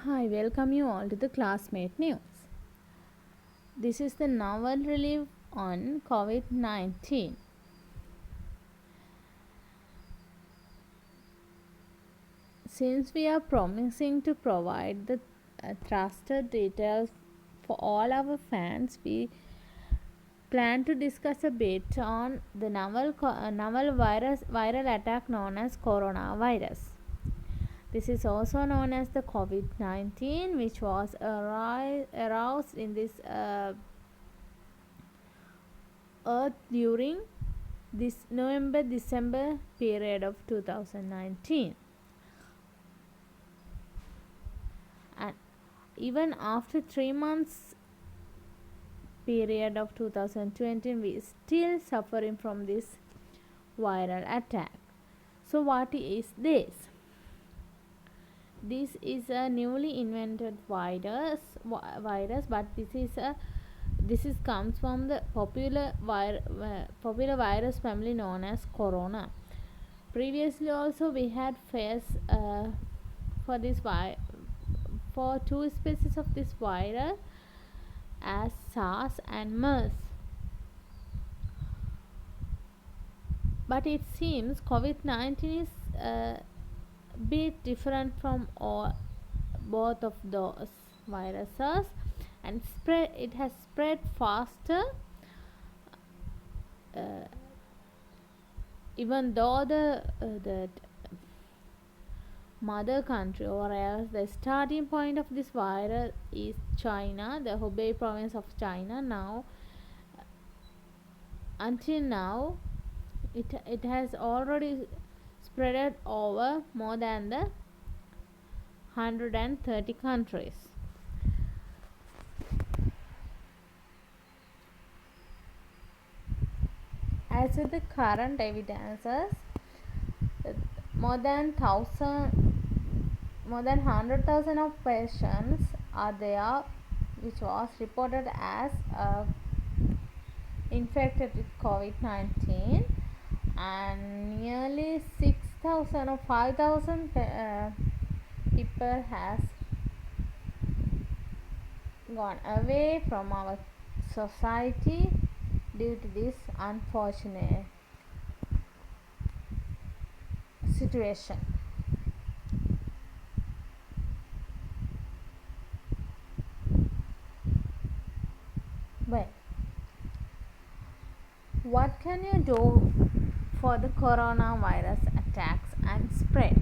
Hi, welcome you all to the Classmate News. This is the novel review on COVID-19. Since we are promising to provide the trusted details for all our fans, we plan to discuss a bit on the novel viral attack known as coronavirus. This is also known as the COVID-19, which was aroused in this Earth during this November December period of 2019, and even after 3 months period of 2020 we still suffering from this viral attack. So what is this? This is a newly invented virus, but this is comes from the popular virus family known as corona. Previously also we had faced for this for two species of this virus as SARS and MERS. But it seems COVID-19 is a bit different from both of those viruses, and it has spread faster, even though the mother country, or else the starting point of this virus is China, the Hubei province of China. Now, until now, it has already spread over more than the 130 countries. As with the current evidences, more than 100,000 of patients are there which was reported as infected with COVID-19, and nearly 6,000 or 5,000 people has gone away from our society due to this unfortunate situation. Well, what can you do for the coronavirus attacks and spread?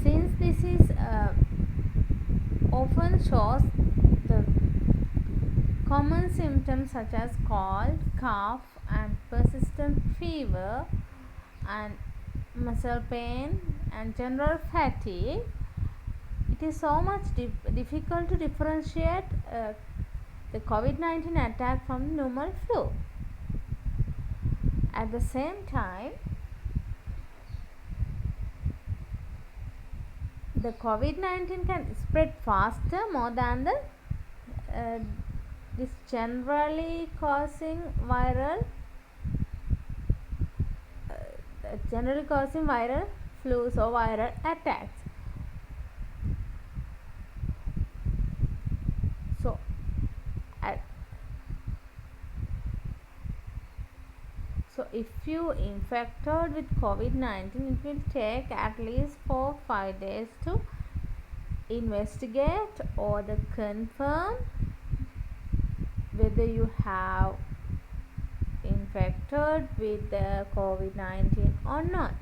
Since this is often shows the common symptoms such as cold, cough, and persistent fever, and muscle pain and general fatigue, it is so much difficult to differentiate the COVID-19 attack from normal flu. At the same time, the COVID-19 can spread faster more than the this generally causing viral flus or viral attacks. So if you infected with COVID-19, it will take at least 4-5 days to investigate or the confirm whether you have infected with the COVID-19 or not.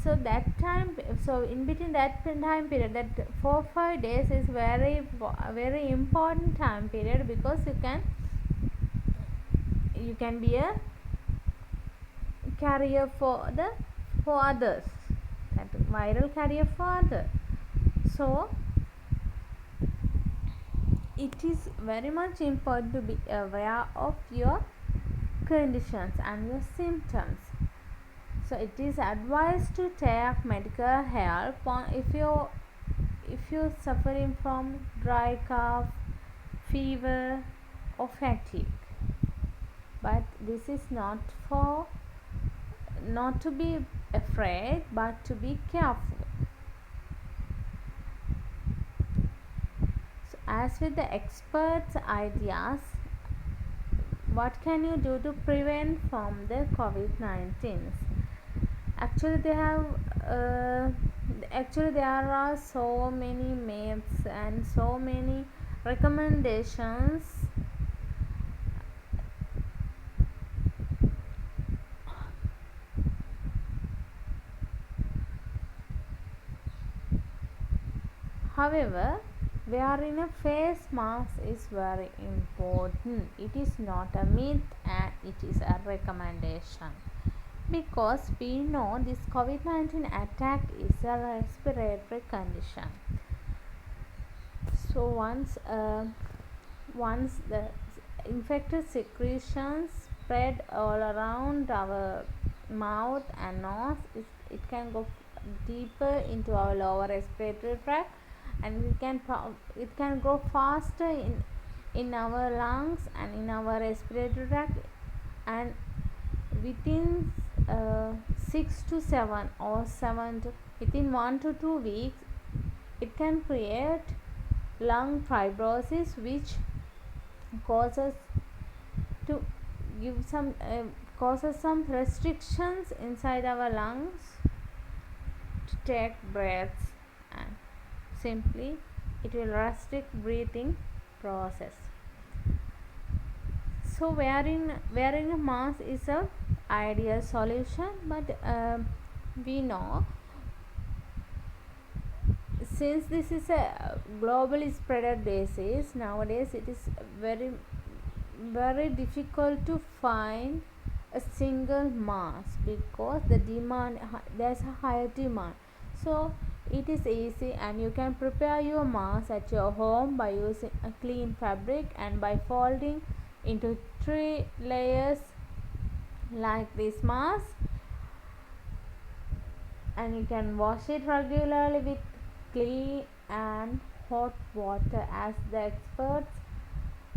So in between that time period, that 4-5 days is very important time period, because you can be a carrier for others, that viral carrier for others. So it is very much important to be aware of your conditions and your symptoms. So it is advised to take medical help if you're suffering from dry cough, fever, or fatigue. But this is not to be afraid, but to be careful. As with the experts' ideas, what can you do to prevent from the COVID-19? Actually, they have actually there are so many myths and so many recommendations. However, wearing a face mask is very important. It is not a myth and it is a recommendation. Because we know this COVID-19 attack is a respiratory condition. So once the infected secretions spread all around our mouth and nose, it can go deeper into our lower respiratory tract, and it can grow faster in our lungs and in our respiratory tract, and within 6 to 7 or 7 to within 1 to 2 weeks it can create lung fibrosis, which causes to give some causes some restrictions inside our lungs to take breaths, and simply it will restrict breathing process. So wearing a mask is a ideal solution, but we know since this is a globally spread disease nowadays, it is very difficult to find a single mask because there's a higher demand. So it is easy, and you can prepare your mask at your home by using a clean fabric and by folding into 3 layers like this mask, and you can wash it regularly with clean and hot water. As the experts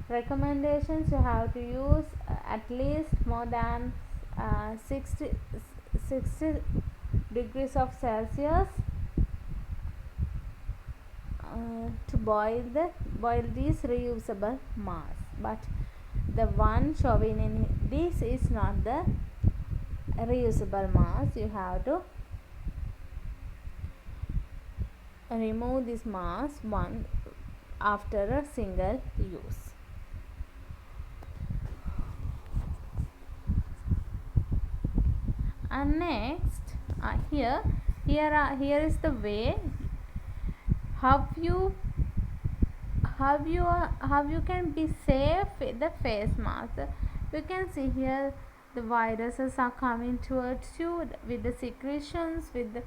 recommendations, you have to use at least more than 60 degrees of Celsius to boil these reusable masks. But the one showing in this is not the reusable mask. You have to remove this mask one after a single use. And next, here is the way how you can be safe with the face mask. You can see here the viruses are coming towards you with the secretions, with the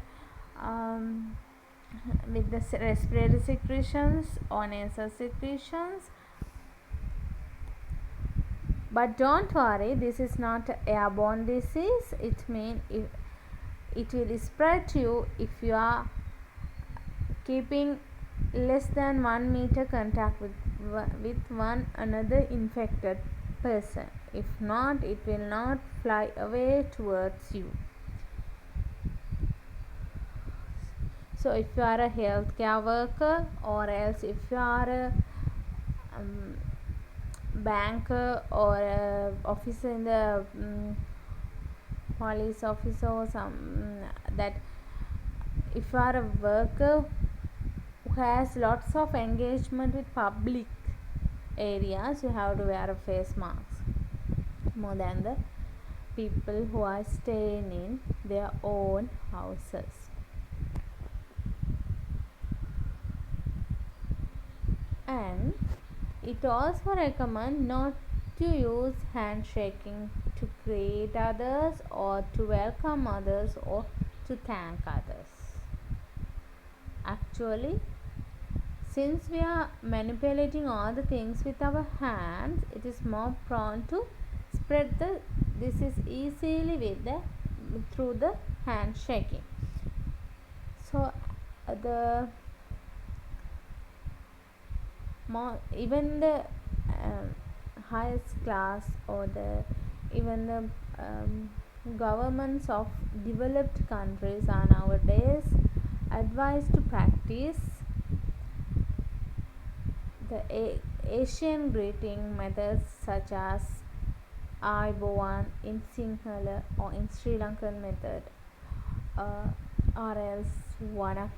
respiratory secretions or nasal secretions. But don't worry, this is not an airborne disease. It means it will spread to you if you are keeping less than 1 meter contact with one another infected person. If not, it will not fly away towards you. So if you are a healthcare worker, or else if you are a banker or a officer in the police officer or that if you are a worker who has lots of engagement with public areas, you have to wear a face mask more than the people who are staying in their own houses. And it also recommends not to use handshaking to greet others or to welcome others or to thank others. Actually, since we are manipulating all the things with our hands, it is more prone to spread the disease easily through the handshaking. So even the highest class or even the governments of developed countries are nowadays advised to practice The Asian greeting methods such as Aibowan in Sinhala or in Sri Lankan method, or else Vanakkam